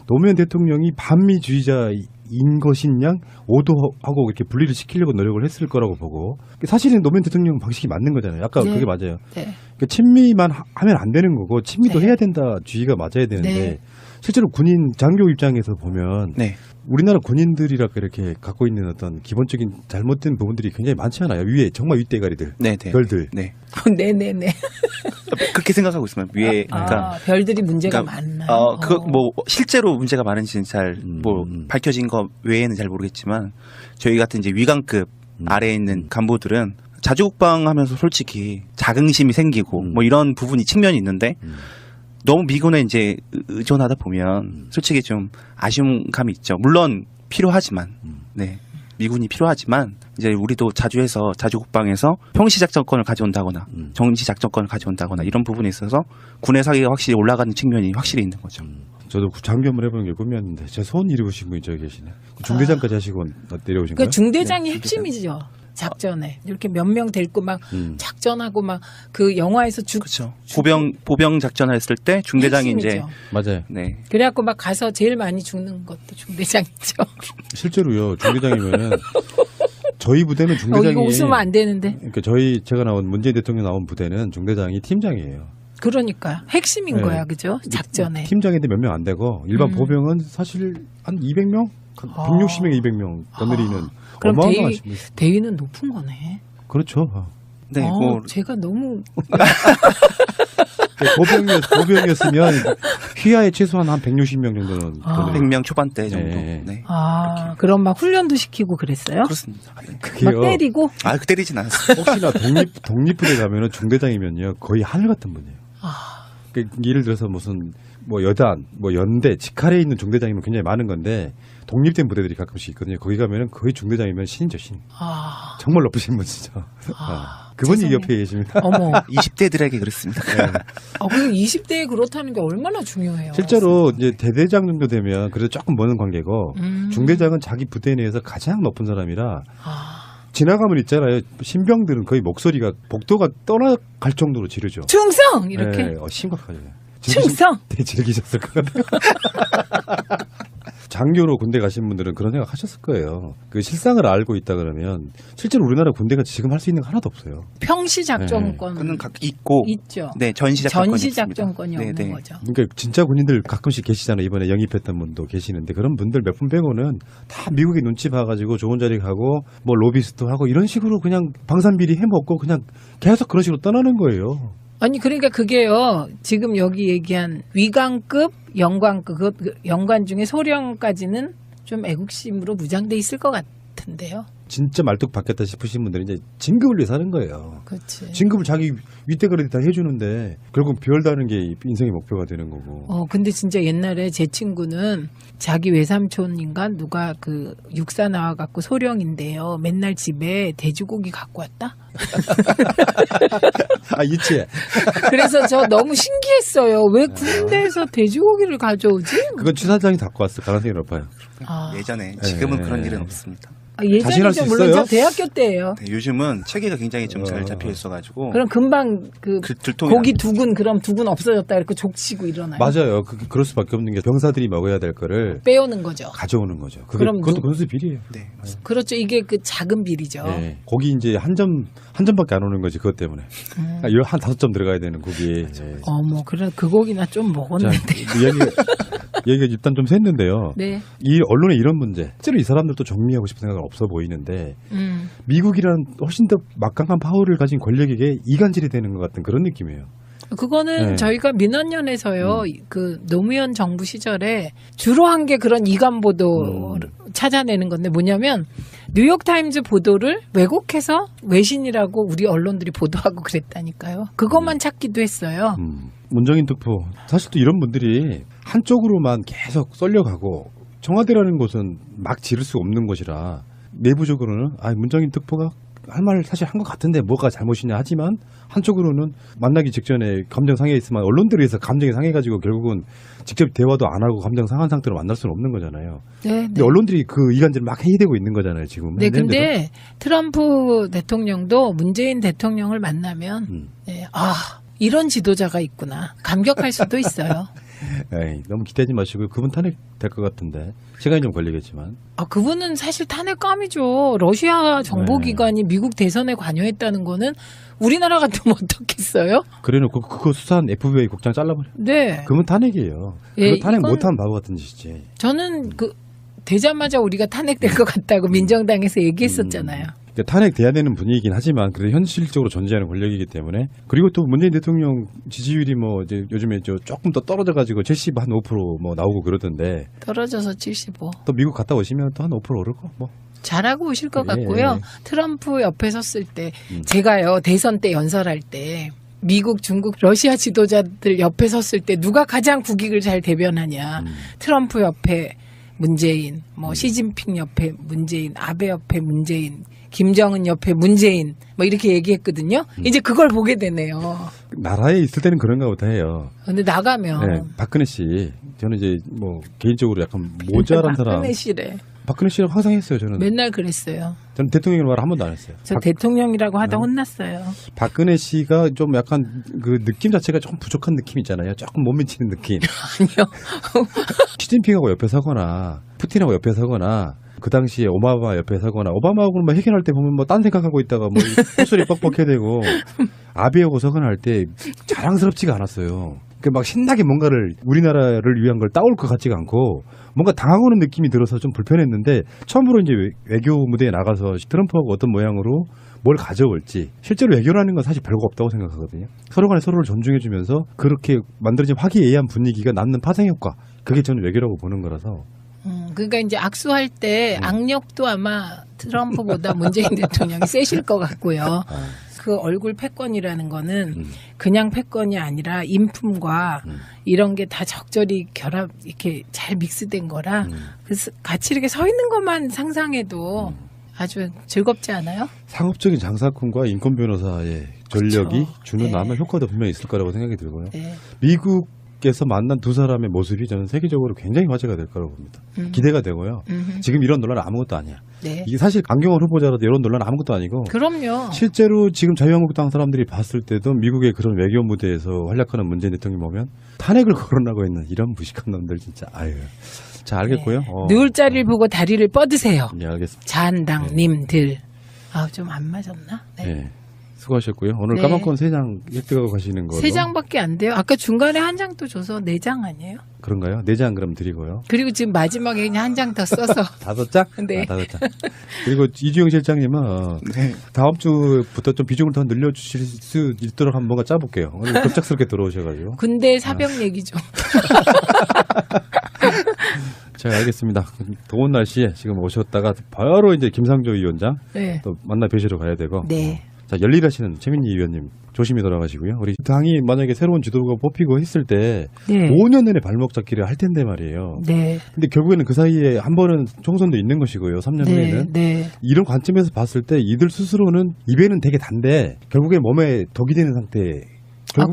노무현 대통령이 반미주의자인 것인 오도하고 이렇게 분리를 시키려고 노력을 했을 거라고 보고 사실은 노무현 대통령 방식이 맞는 거잖아요. 아까 네. 그게 맞아요. 네. 그러니까 친미만 하면 안 되는 거고 친미도 네. 해야 된다 주의가 맞아야 되는데 네. 실제로 군인 장교 입장에서 보면 네. 우리나라 군인들이라 이렇게 갖고 있는 어떤 기본적인 잘못된 부분들이 굉장히 많지 않아요. 위에 정말 윗대가리들, 네네. 별들. 네. 네네네. 그렇게 생각하고 있습니다. 위에 그러니까 아, 별들이 문제가 그러니까, 많나요? 뭐 실제로 문제가 많은지는 잘 뭐 음. 밝혀진 거 외에는 잘 모르겠지만 저희 같은 이제 위관급 아래에 있는 간부들은 자주국방하면서 솔직히 자긍심이 생기고 뭐 이런 부분이 측면이 있는데 너무 미군에 이제 의존하다 보면 솔직히 좀 아쉬운 감이 있죠. 물론 필요하지만 네. 미군이 필요하지만 이제 우리도 자주해서 자주국방에서 평시작전권을 가져온다거나 정시작전권을 가져온다거나 이런 부분에 있어서 군의 사기가 확실히 올라가는 측면이 확실히 있는 거죠. 저도 장교 한번 해보는 게 꿈이었는데 제 소원 이루신 분이 저기 계시네. 중대장까지 하시고 내려오신 거예요? 그 중대장이 핵심이죠. 작전에 이렇게 몇 명 데리고 막 작전하고 막 그 영화에서 그렇죠. 보병 작전을 했을 때 중대장이 이제 맞아요. 네. 그래갖고 막 가서 제일 많이 죽는 것도 중대장이죠. 실제로요. 중대장이면은 저희 부대는 중대장이 이거 웃으면 안 되는데. 그러니까 제가 나온 문재인 대통령 나온 부대는 중대장이 팀장이에요. 그러니까 핵심인 네. 거야, 그죠? 작전에. 팀장인데 몇 명 안 되고 일반 보병은 사실 한 200명, 160명, 200명 거느리는 그럼 어마어마하신 분. 대위는 높은 거네. 그렇죠. 네, 뭐 제가 너무 보병이었으면 휘하에 최소한 한 160명 정도는 거느리고. 100명 초반대 정도. 네. 네. 그럼 막 훈련도 시키고 그랬어요? 그렇습니다. 네. 막 그게요. 때리고? 그 때리진 않았어요. 혹시나 독립부대 가면은 중대장이면요 거의 하늘 같은 분이에요. 그러니까 예를 들어서 무슨 뭐 여단, 뭐 연대, 직할에 있는 중대장이면 굉장히 많은 건데 독립된 부대들이 가끔씩 있거든요. 거기 가면은 거의 중대장이면 신이죠, 신. 정말 높으신 분이죠. 그분이 세상에. 옆에 계십니다. 어머. 20대들에게 그렇습니다. 그리고 20대에 그렇다는 게 얼마나 중요해요. 실제로 이제 대대장 정도 되면 그래도 조금 먼 관계고 중대장은 자기 부대 내에서 가장 높은 사람이라 지나가면 있잖아요. 신병들은 거의 목소리가 복도가 떠나갈 정도로 지르죠. 충성! 이렇게. 네, 심각하죠. 충성! 되게 즐기셨을 것 같아요. 장교로 군대 가신 분들은 그런 생각 하셨을 거예요. 그 실상을 알고 있다 그러면 실제로 우리나라 군대가 지금 할 수 있는 거 하나도 없어요. 평시 작전권 그는 있고 있죠. 네, 전시 작전권이 전시 없습니다. 작전권이 네, 없는 네. 거죠. 그러니까 진짜 군인들 가끔씩 계시잖아요. 이번에 영입했던 분도 계시는데 그런 분들 몇 분 빼고는 다 미국의 눈치 봐가지고 좋은 자리 가고 뭐 로비스트 하고 이런 식으로 그냥 방산비리 해먹고 그냥 계속 그런 식으로 떠나는 거예요. 아니 그러니까 그게요. 지금 여기 얘기한 위관급, 영관급, 영관 중에 소령까지는 좀 애국심으로 무장돼 있을 것 같은데요. 진짜 말뚝 박혔다 싶으신 분들은 이제 진급을 위해서 하는 거예요. 그렇지. 진급을 자기 윗대가리 다 해주는데 결국 별다는 게 인생의 목표가 되는 거고. 근데 진짜 옛날에 제 친구는 자기 외삼촌인가 누가 그 육사 나와갖고 소령인데요. 맨날 집에 돼지고기 갖고 왔다? 유치해. 그래서 저 너무 신기했어요. 왜 군대에서 돼지고기를 가져오지? 그건 추사장이 갖고 왔을 가능성이 높아요. 예전에 지금은 네. 그런 일은 없습니다. 자신할 수 예전이죠. 물론 있어요? 저 대학교 때예요. 네, 요즘은 체계가 굉장히 좀 잘 잡혀 있어가지고 그럼 금방 그 들통이 고기 납니다. 두근 그럼 두근 없어졌다 이렇게 족치고 일어나요. 맞아요. 그럴 수밖에 없는 게 병사들이 먹어야 될 거를 빼오는 거죠. 가져오는 거죠. 그럼 그것도 군수 비리예요. 네, 맞습니다. 그렇죠. 이게 그 작은 비리죠. 네. 고기 이제 한 점밖에 안 오는 거지 그것 때문에. 한 5점 들어가야 되는 고기. 네. 어머, 그래 그 고기나 좀 자, 먹었는데. 얘기가 일단 좀 샜는데요. 네. 이 언론의 이런 문제, 실제로 이 사람들도 정리하고 싶은 생각은 없어 보이는데 미국이란 훨씬 더 막강한 파워를 가진 권력에게 이간질이 되는 것 같은 그런 느낌이에요. 그거는 네. 저희가 민원연에서요, 그 노무현 정부 시절에 주로 한 게 그런 이간 보도를 찾아내는 건데 뭐냐면 뉴욕타임즈 보도를 왜곡해서 외신이라고 우리 언론들이 보도하고 그랬다니까요. 그것만 찾기도 했어요. 문정인 특보, 사실 또 이런 분들이 한쪽으로만 계속 썰려가고 청와대라는 곳은 막 지를 수 없는 곳이라 내부적으로는 문정인 특보가 할 말 사실 한 것 같은데 뭐가 잘못이냐 하지만 한쪽으로는 만나기 직전에 감정 상해 있으면 언론들에 의해서 감정이 상해가지고 결국은 직접 대화도 안 하고 감정 상한 상태로 만날 수는 없는 거잖아요. 네, 근데 언론들이 그 이간질을 막 해이되고 있는 거잖아요 지금. 네, 근데 트럼프 대통령도 문재인 대통령을 만나면 네, 이런 지도자가 있구나 감격할 수도 있어요. 에이, 너무 기대하지 마시고요. 그분 탄핵될 것 같은데 시간이 좀 걸리겠지만. 그분은 사실 탄핵감이죠. 러시아 정보기관이 미국 대선에 관여했다는 거는 우리나라 같으면 어떻겠어요? 그래놓고 그거 수사한 FBI 국장 잘라버려. 네. 그분 탄핵이에요. 예, 그거 탄핵 이건- 못하면 바보 같은 짓이지. 저는 되자마자 우리가 탄핵될 것 같다고 민정당에서 얘기했었잖아요. 그러니까 탄핵돼야 되는 분위기긴 하지만 그래도 현실적으로 존재하는 권력이기 때문에 그리고 또 문재인 대통령 지지율이 뭐 이제 요즘에 조금 더 떨어져가지고 70 한 5% 뭐 나오고 그러던데 떨어져서 75. 또 미국 갔다 오시면 또 한 5% 오를 거 뭐. 잘하고 오실 것 예, 같고요. 예. 트럼프 옆에 섰을 때 제가요 대선 때 연설할 때 미국, 중국, 러시아 지도자들 옆에 섰을 때 누가 가장 국익을 잘 대변하냐. 트럼프 옆에 문재인, 뭐 시진핑 옆에 문재인, 아베 옆에 문재인, 김정은 옆에 문재인 뭐 이렇게 얘기했거든요. 이제 그걸 보게 되네요. 나라에 있을 때는 그런가 보다 해요. 근데 나가면 네, 박근혜 씨 저는 이제 뭐 개인적으로 약간 모자란 사람. 박근혜 씨래. 박근혜 씨라고 항상 했어요 저는. 맨날 그랬어요. 저는 대통령이라고 말 한 번도 안 했어요. 저 대통령이라고 하다 혼났어요. 박근혜 씨가 좀 약간 그 느낌 자체가 조금 부족한 느낌 있잖아요. 조금 못 미치는 느낌. 아니요. 시진핑하고 옆에 서거나 푸틴하고 옆에 서거나 그 당시에 오바마 옆에 서거나 오바마하고는 뭐 회견할 때 보면 뭐 딴 생각하고 있다가 뭐 콧소리 뻑뻑해대고 아베하고 서거나 할 때 자랑스럽지가 않았어요. 그 막 신나게 뭔가를 우리나라를 위한 걸 따올 것 같지가 않고 뭔가 당하고는 느낌이 들어서 좀 불편했는데 처음으로 이제 외교 무대에 나가서 트럼프하고 어떤 모양으로 뭘 가져올지 실제로 외교라는 건 사실 별거 없다고 생각하거든요. 서로 간에 서로를 존중해주면서 그렇게 만들어진 화기애애한 분위기가 낳는 파생효과 그게 저는 외교라고 보는 거라서 그러니까 이제 악수할 때 악력도 아마 트럼프보다 문재인 대통령이 세실 것 같고요. 그 얼굴 패권이라는 거는 그냥 패권이 아니라 인품과 이런 게 다 적절히 결합 이렇게 잘 믹스된 거라 그래서 같이 이렇게 서 있는 것만 상상해도 아주 즐겁지 않아요? 상업적인 장사꾼과 인권 변호사의 전력이 그쵸. 주는 네. 아마 효과도 분명히 있을 거라고 생각이 들고요. 네. 미국에서 만난 두 사람의 모습이 저는 세계적으로 굉장히 화제가 될 거라고 봅니다. 기대가 되고요. 지금 이런 논란은 아무것도 아니야. 네. 이게 사실 강경원 후보자라도 이런 논란은 아무것도 아니고 그럼요. 실제로 지금 자유한국당 사람들이 봤을 때도 미국의 그런 외교 무대에서 활약하는 문재인 대통령 보면 탄핵을 거론하고 있는 이런 무식한 놈들 진짜 아유. 자 알겠고요. 누울 자리를 보고 다리를 뻗으세요. 네 알겠습니다. 자한당님들. 좀 안 맞았나? 네. 네. 수고하셨고요. 오늘 네. 까만권 3장 획득하고 가시는 거로. 3장밖에 안 돼요. 아까 중간에 한 장 또 줘서 4장 아니에요? 그런가요? 4장 그럼 드리고요. 그리고 지금 마지막에 그냥 한 장 더 써서 5장? 네. 5장. 그리고 이주영 실장님은 다음 주부터 좀 비중을 더 늘려주실 수 있도록 한번 뭔가 짜볼게요. 오늘 급작스럽게 들어오셔가지고. 군대 사병 얘기 좀. 자, 알겠습니다. 더운 날씨에 지금 오셨다가 바로 이제 김상조 위원장 네. 또 만나 뵈시러 가야 되고. 네. 자, 열일하시는 최민희 의원님 조심히 돌아가시고요. 우리 당이 만약에 새로운 지도부가 뽑히고 했을 때 네. 5년 내내 발목 잡기를 할 텐데 말이에요. 네. 근데 결국에는 그 사이에 한 번은 총선도 있는 것이고요. 3년 네. 후에는. 네. 이런 관점에서 봤을 때 이들 스스로는 입에는 되게 단데 결국에 몸에 덕이 되는 상태.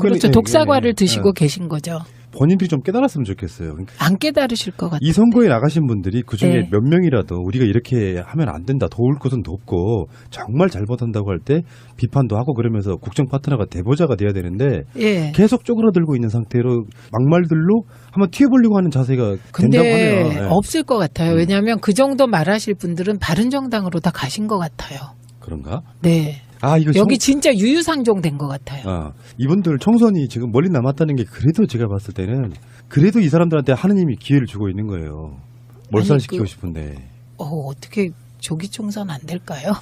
그렇죠. 독사과를 드시고 예. 계신 거죠. 본인들이 좀 깨달았으면 좋겠어요. 그러니까 안 깨달으실 것 같아요. 이 선거에 나가신 분들이 그중에 네. 몇 명이라도 우리가 이렇게 하면 안 된다. 도울 것은 돕고 정말 잘못한다고 할 때 비판도 하고 그러면서 국정 파트너가 대보자가 돼야 되는데 예. 계속 쪼그라들고 있는 상태로 막말들로 한번 튀어보려고 하는 자세가 된다고 근데 하면 예. 없을 것 같아요. 왜냐하면 그 정도 말하실 분들은 바른정당으로 다 가신 것 같아요. 그런가? 네. 아, 이거 여기 진짜 유유상종 된 것 같아요. 이분들 총선이 지금 멀리 남았다는 게 그래도 제가 봤을 때는 그래도 이 사람들한테 하느님이 기회를 주고 있는 거예요. 몰살시키고 싶은데. 어떻게 조기 총선 안 될까요?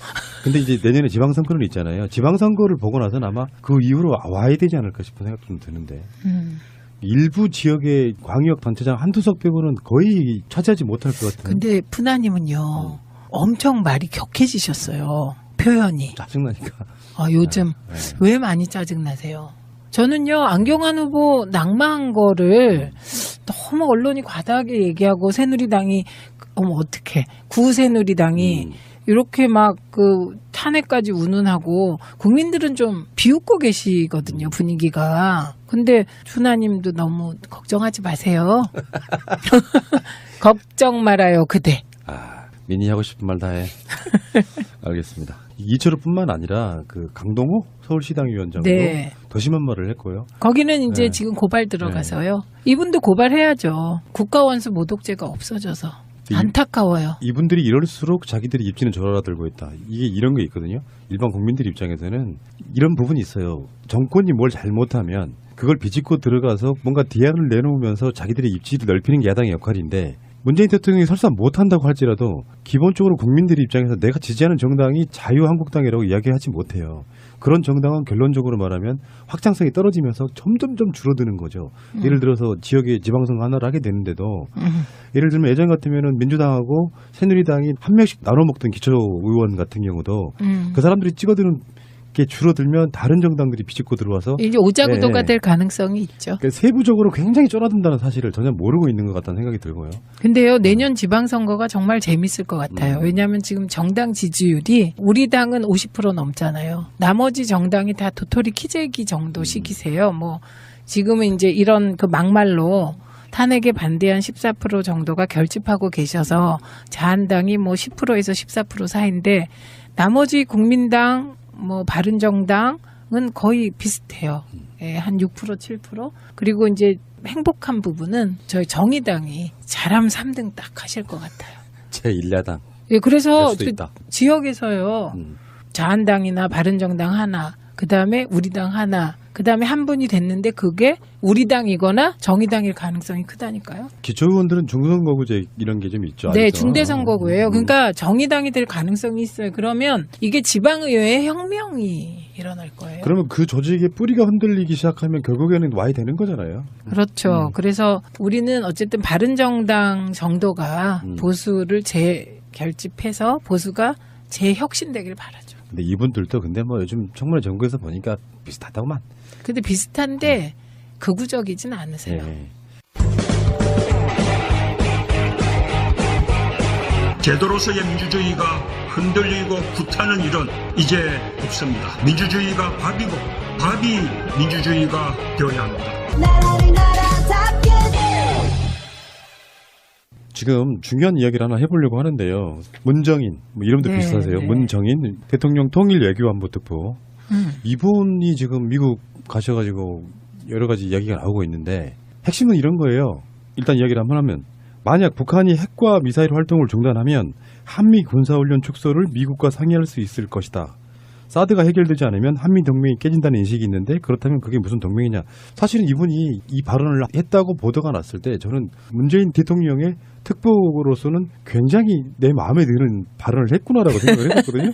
근데 이제 내년에 지방선거는 있잖아요. 지방선거를 보고 나서는 아마 그 이후로 와야 되지 않을까 싶은 생각 좀 드는데. 일부 지역의 광역 단체장 한두 석 빼고는 거의 차지하지 못할 것 같은. 근데 푸나님은요, 엄청 말이 격해지셨어요. 표현이. 짜증나니까. 요즘 왜 많이 짜증나세요? 저는요, 안경환 후보 낙마한 거를 너무 언론이 과다하게 얘기하고 새누리당이 어떡해. 구새누리당이 이렇게 막 그 탄핵까지 운운하고 국민들은 좀 비웃고 계시거든요, 분위기가. 근데 푸나님도 너무 걱정하지 마세요. 걱정 말아요, 그대. 민희 하고 싶은 말 다 해. 알겠습니다. 이철우뿐만 아니라 그 강동호 서울시당 위원장도 네. 더 심한 말을 했고요. 거기는 이제 네. 지금 고발 들어가서요. 이분도 고발해야죠. 국가원수 모독죄가 없어져서. 안타까워요. 이분들이 이럴수록 자기들이 입지는 졸아들고 있다. 이게 이런 게 있거든요. 일반 국민들 입장에서는 이런 부분이 있어요. 정권이 뭘 잘못하면 그걸 비집고 들어가서 뭔가 디안을 내놓으면서 자기들의 입지를 넓히는 게 야당의 역할인데 문재인 대통령이 설사 못한다고 할지라도 기본적으로 국민들 입장에서 내가 지지하는 정당이 자유한국당이라고 이야기하지 못해요. 그런 정당은 결론적으로 말하면 확장성이 떨어지면서 점점점 줄어드는 거죠. 예를 들어서 지역에 지방선거 하나를 하게 되는데도 예를 들면 예전 같으면 민주당하고 새누리당이 한 명씩 나눠 먹던 기초의원 같은 경우도 그 사람들이 찍어드는 게 줄어들면 다른 정당들이 비집고 들어와서 이제 오자구도가 될 가능성이 있죠. 그러니까 세부적으로 굉장히 쫄아든다는 사실을 전혀 모르고 있는 것 같다는 생각이 들고요. 근데요, 내년 지방선거가 정말 재밌을 것 같아요. 왜냐하면 지금 정당 지지율이 우리 당은 50% 넘잖아요. 나머지 정당이 다 도토리 키재기 정도씩이세요. 뭐 지금은 이제 이런 그 막말로 탄핵에 반대한 14% 정도가 결집하고 계셔서 자한당이 뭐 10%에서 14% 사이인데 나머지 국민당 뭐 바른정당은 거의 비슷해요. 예, 한 6%, 7%. 그리고 이제 행복한 부분은 저희 정의당이 잘하면 3등 딱 하실 것 같아요. 제1야당. 예, 그래서 수도 있다. 지역에서요. 자한당이나 바른정당 하나, 그다음에 우리당 하나, 그다음에 한 분이 됐는데 그게 우리당이거나 정의당일 가능성이 크다니까요. 기초의원들은 중선거구제 이런 게 좀 있죠. 네, 아직도. 중대선거구예요. 그러니까 정의당이 될 가능성이 있어요. 그러면 이게 지방의회의 혁명이 일어날 거예요. 그러면 그 조직의 뿌리가 흔들리기 시작하면 결국에는 와야 되는 거잖아요. 그렇죠. 그래서 우리는 어쨌든 바른정당 정도가 보수를 재결집해서 보수가 재혁신되길 바라죠. 근데 이분들도 근데 뭐 요즘 청문회 전국에서 보니까 비슷하다고만. 근데 비슷한데 극우적이진 않으세요. 네. 제도로서의 민주주의가 흔들리고 구타는 일은 이제 없습니다. 민주주의가 밥이고 밥이 민주주의가 되어야 합니다. 나라를 나라답게 지금 중요한 이야기를 하나 해보려고 하는데요. 문정인, 뭐 이름도 네, 비슷하세요. 네. 문정인 대통령 통일외교안보특보. 이분이 지금 미국 가셔가지고 여러 가지 이야기가 나오고 있는데 핵심은 이런 거예요. 일단 이야기를 한번 하면 만약 북한이 핵과 미사일 활동을 중단하면 한미 군사훈련 축소를 미국과 상의할 수 있을 것이다. 사드가 해결되지 않으면 한미 동맹이 깨진다는 인식이 있는데 그렇다면 그게 무슨 동맹이냐. 사실은 이분이 이 발언을 했다고 보도가 났을 때 저는 문재인 대통령의 특보로서는 굉장히 내 마음에 드는 발언을 했구나라고 생각을 했거든요.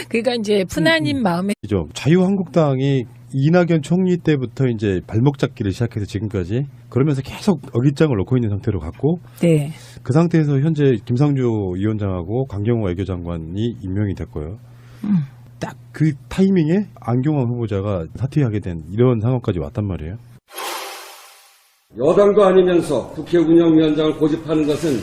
그러니까 이제 푸나님 마음에 자유한국당이 이낙연 총리 때부터 이제 발목 잡기를 시작해서 지금까지 그러면서 계속 어깃장을 놓고 있는 상태로 갔고 네. 그 상태에서 현재 김상조 위원장하고 강경호 외교장관이 임명이 됐고요. 딱 그 타이밍에 안경환 후보자가 사퇴하게 된 이런 상황까지 왔단 말이에요. 여당도 아니면서 국회 운영위원장을 고집하는 것은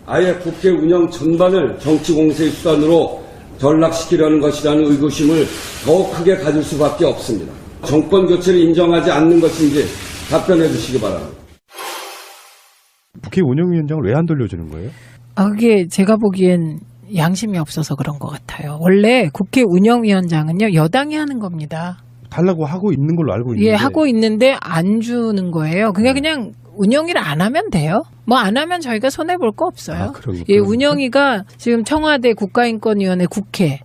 아예 국회 운영 전반을 정치 공세의 수단으로 전락시키려는 것이라는 의구심을 더욱 크게 가질 수밖에 없습니다. 정권 교체를 인정하지 않는 것인지 답변해 주시기 바랍니다. 국회 운영위원장을 왜 안 돌려주는 거예요? 그게 제가 보기엔 양심이 없어서 그런 것 같아요. 원래 국회 운영위원장은요 여당이 하는 겁니다. 달라고 하고 있는 걸로 알고 있는데. 예, 하고 있는데 안 주는 거예요. 그냥 운영위를 안 하면 돼요. 뭐 안 하면 저희가 손해 볼 거 없어요. 그럼, 예, 운영위가 지금 청와대 국가인권위원회 국회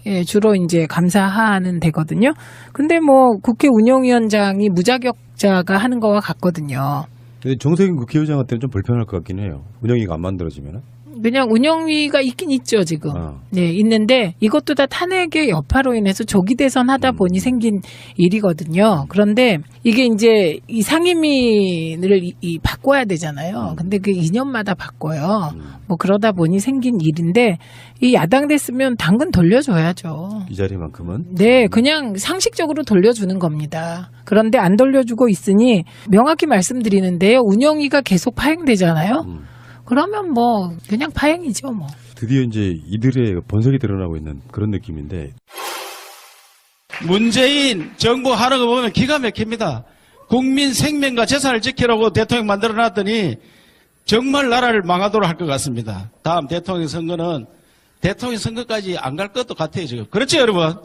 예, 주로 이제 감사하는 데거든요. 근데 뭐 국회 운영위원장이 무자격자가 하는 거와 같거든요. 근데 정세균 국회의장한테는 좀 불편할 것 같긴 해요. 운영위가 안 만들어지면. 그냥 운영위가 있긴 있죠, 지금. 네, 있는데 이것도 다 탄핵의 여파로 인해서 조기 대선 하다 보니 생긴 일이거든요. 그런데 이게 이제 이 상임위를 바꿔야 되잖아요. 근데 그 2년마다 바꿔요. 뭐 그러다 보니 생긴 일인데 이 야당 됐으면 당근 돌려줘야죠. 이 자리만큼은. 네, 그냥 상식적으로 돌려주는 겁니다. 그런데 안 돌려주고 있으니 명확히 말씀드리는데요. 운영위가 계속 파행되잖아요. 그러면 뭐 그냥 파행이죠 뭐. 드디어 이제 이들의 본색이 드러나고 있는 그런 느낌인데 문재인 정부 하는 거 보면 기가 막힙니다. 국민 생명과 재산을 지키라고 대통령 만들어놨더니 정말 나라를 망하도록 할 것 같습니다. 다음 대통령 선거는 대통령 선거까지 안 갈 것도 같아요 지금. 그렇죠 여러분?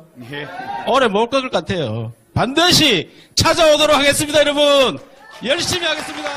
오래 못 갈 것 같아요. 반드시 찾아오도록 하겠습니다 여러분. 열심히 하겠습니다.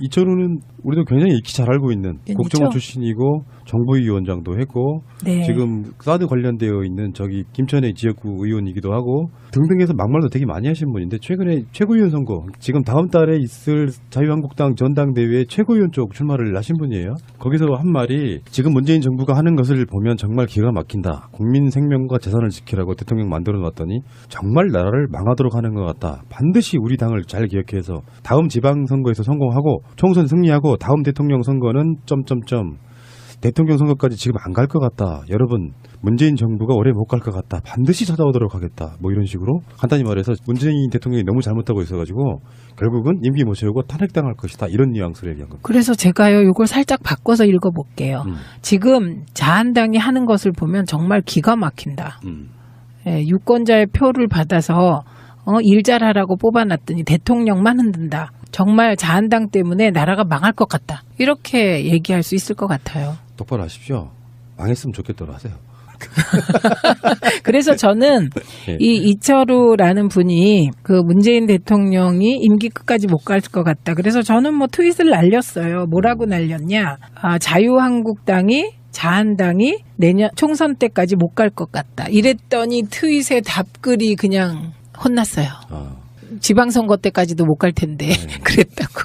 이철우는 우리도 굉장히 익히 잘 알고 있는 그렇죠? 국정원 출신이고 정보위원장도 했고 네. 지금 사드 관련되어 있는 저기 김천의 지역구 의원이기도 하고 등등해서 막말도 되게 많이 하신 분인데 최근에 최고위원 선거 지금 다음 달에 있을 자유한국당 전당대회에 최고위원 쪽 출마를 하신 분이에요. 거기서 한 말이 지금 문재인 정부가 하는 것을 보면 정말 기가 막힌다. 국민 생명과 재산을 지키라고 대통령 만들어 놨더니 정말 나라를 망하도록 하는 것 같다. 반드시 우리 당을 잘 기억해서 다음 지방선거에서 성공하고 총선 승리하고 다음 대통령 선거는 점점점 대통령 선거까지 지금 안 갈 것 같다. 여러분 문재인 정부가 오래 못 갈 것 같다. 반드시 찾아오도록 하겠다. 뭐 이런 식으로 간단히 말해서 문재인 대통령이 너무 잘못하고 있어가지고 결국은 임기 못 채우고 탄핵당할 것이다. 이런 뉘앙스를 얘기한 겁니다. 그래서 제가요 이걸 살짝 바꿔서 읽어볼게요. 지금 자한당이 하는 것을 보면 정말 기가 막힌다. 예, 유권자의 표를 받아서 일 잘하라고 뽑아놨더니 대통령만 흔든다. 정말 자한당 때문에 나라가 망할 것 같다. 이렇게 얘기할 수 있을 것 같아요. 똑바로 하십시오. 망했으면 좋겠도록 하세요. 그래서 저는 네. 이 이철우라는 분이 그 문재인 대통령이 임기 끝까지 못 갈 것 같다. 그래서 저는 뭐 트윗을 날렸어요. 뭐라고 날렸냐. 자유한국당이 자한당이 내년 총선 때까지 못 갈 것 같다. 이랬더니 트윗에 답글이 그냥 혼났어요. 지방선거 때까지도 못 갈 텐데 그랬다고.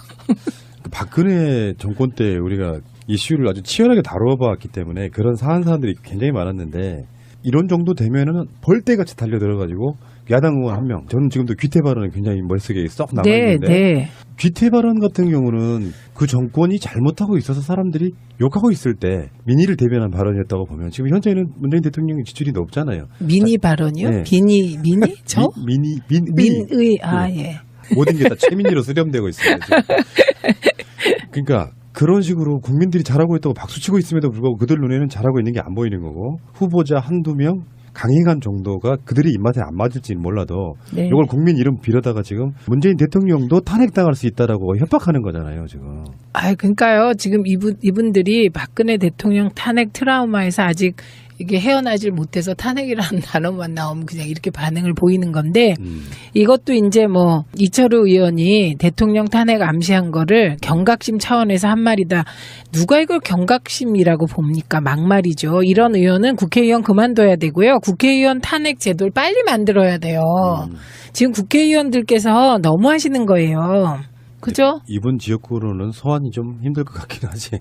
박근혜 정권 때 우리가 이슈를 아주 치열하게 다뤄봤기 때문에 그런 사안들이 굉장히 많았는데 이런 정도 되면은 벌떼같이 달려들어가지고 야당 의원 한 명. 저는 지금도 귀태 발언은 굉장히 머릿속에 썩 남아있는데 네. 귀태 발언 같은 경우는 그 정권이 잘못하고 있어서 사람들이 욕하고 있을 때 민의를 대변한 발언이었다고 보면 지금 현재는 문재인 대통령이 지출이 높잖아요. 민의 발언이요? 네. 민의? 저? 민의. 예. 모든 게 다 최민희로 수렴되고 있어요. 지금. 그러니까 그런 식으로 국민들이 잘하고 있다고 박수치고 있음에도 불구하고 그들 눈에는 잘하고 있는 게 안 보이는 거고 후보자 한두 명 강행한 정도가 그들의 입맛에 안 맞을지는 몰라도 네. 이걸 국민 이름 빌어다가 지금 문재인 대통령도 탄핵당할 수 있다라고 협박하는 거잖아요. 지금. 그러니까요. 지금 이분들이 박근혜 대통령 탄핵 트라우마에서 아직 이게 헤어나질 못해서 탄핵이라는 단어만 나오면 그냥 이렇게 반응을 보이는 건데 이것도 이제 뭐 이철우 의원이 대통령 탄핵 암시한 거를 경각심 차원에서 한 말이다. 누가 이걸 경각심이라고 봅니까? 막말이죠. 이런 의원은 국회의원 그만둬야 되고요. 국회의원 탄핵 제도를 빨리 만들어야 돼요. 지금 국회의원들께서 너무 하시는 거예요. 그죠? 이번 지역구로는 소환이 좀 힘들 것 같긴 하지.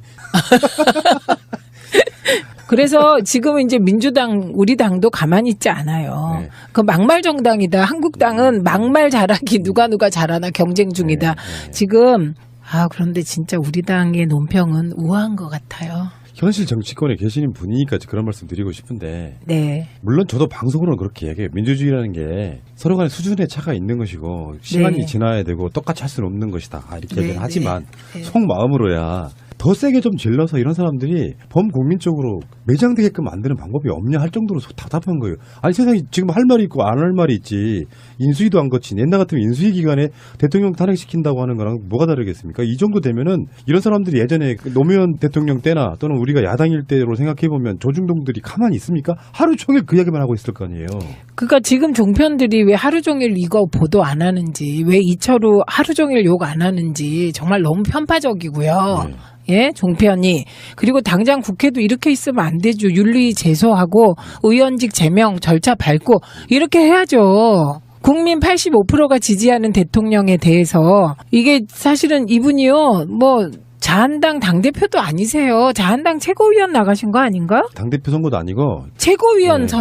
그래서 지금은 이제 민주당, 우리 당도 가만히 있지 않아요. 네. 그 막말 정당이다. 한국당은 막말 잘하기 누가 잘하나 경쟁 중이다. 네. 지금, 그런데 진짜 우리 당의 논평은 우아한 것 같아요. 현실 정치권에 계시는 분이니까 그런 말씀 드리고 싶은데 네. 물론 저도 방송으로는 그렇게 얘기해요. 민주주의라는 게 서로 간에 수준의 차가 있는 것이고 시간이 네. 지나야 되고 똑같이 할 수는 없는 것이다. 이렇게 네, 얘기를 하지만 네. 속마음으로야 더 세게 좀 질러서 이런 사람들이 범국민 쪽으로 매장되게끔 만드는 방법이 없냐 할 정도로 답답한 거예요. 아니 세상에 지금 할 말이 있고 안 할 말이 있지. 인수위도 안 거친 옛날 같으면 인수위 기간에 대통령 탄핵시킨다고 하는 거랑 뭐가 다르겠습니까? 이 정도 되면은 이런 사람들이 예전에 노무현 대통령 때나 또는 우리가 야당일 때로 생각해보면 조중동들이 가만히 있습니까? 하루 종일 그 이야기만 하고 있을 거 아니에요. 그러니까 지금 종편들이 왜 하루 종일 이거 보도 안 하는지, 왜 이철우 하루 종일 욕 안 하는지 정말 너무 편파적이고요. 네. 예, 종편이. 그리고 당장 국회도 이렇게 있으면 안 되죠. 윤리 제소하고 의원직 제명 절차 밟고 이렇게 해야죠. 국민 85%가 지지하는 대통령에 대해서 이게 사실은 이분이요, 뭐 자한당 당대표도 아니세요. 자한당 최고위원 나가신 거 아닌가? 당대표 선거도 아니고 최고위원 네.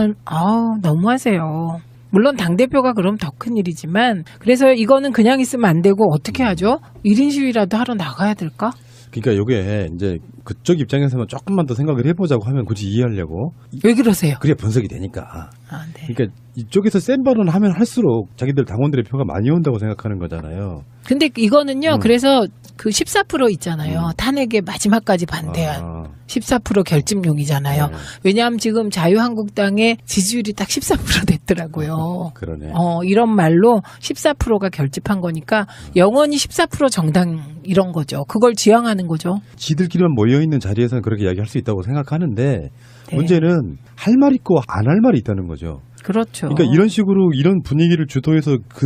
너무하세요. 물론 당대표가 그럼 더 큰 일이지만 그래서 이거는 그냥 있으면 안 되고 어떻게 하죠? 1인 시위라도 하러 나가야 될까? 그러니까 이게 이제 그쪽 입장에서만 조금만 더 생각을 해보자고 하면 굳이 이해하려고 왜 그러세요? 그래야 분석이 되니까. 아, 네. 그러니까 이쪽에서 센 발언을 하면 할수록 자기들 당원들의 표가 많이 온다고 생각하는 거잖아요. 근데 이거는요. 그래서 그 14% 있잖아요. 탄핵에 마지막까지 반대한. 아, 14% 결집용이잖아요. 네. 왜냐하면 지금 자유한국당의 지지율이 딱 14% 됐더라고요. 그러네. 이런 말로 14%가 결집한 거니까 영원히 14% 정당 이런 거죠. 그걸 지향하는 거죠. 지들끼리만 모여있는 자리에서는 그렇게 이야기할 수 있다고 생각하는데 네. 문제는 할 말 있고 안 할 말이 있다는 거죠. 그렇죠. 그러니까 이런 식으로 이런 분위기를 주도해서 그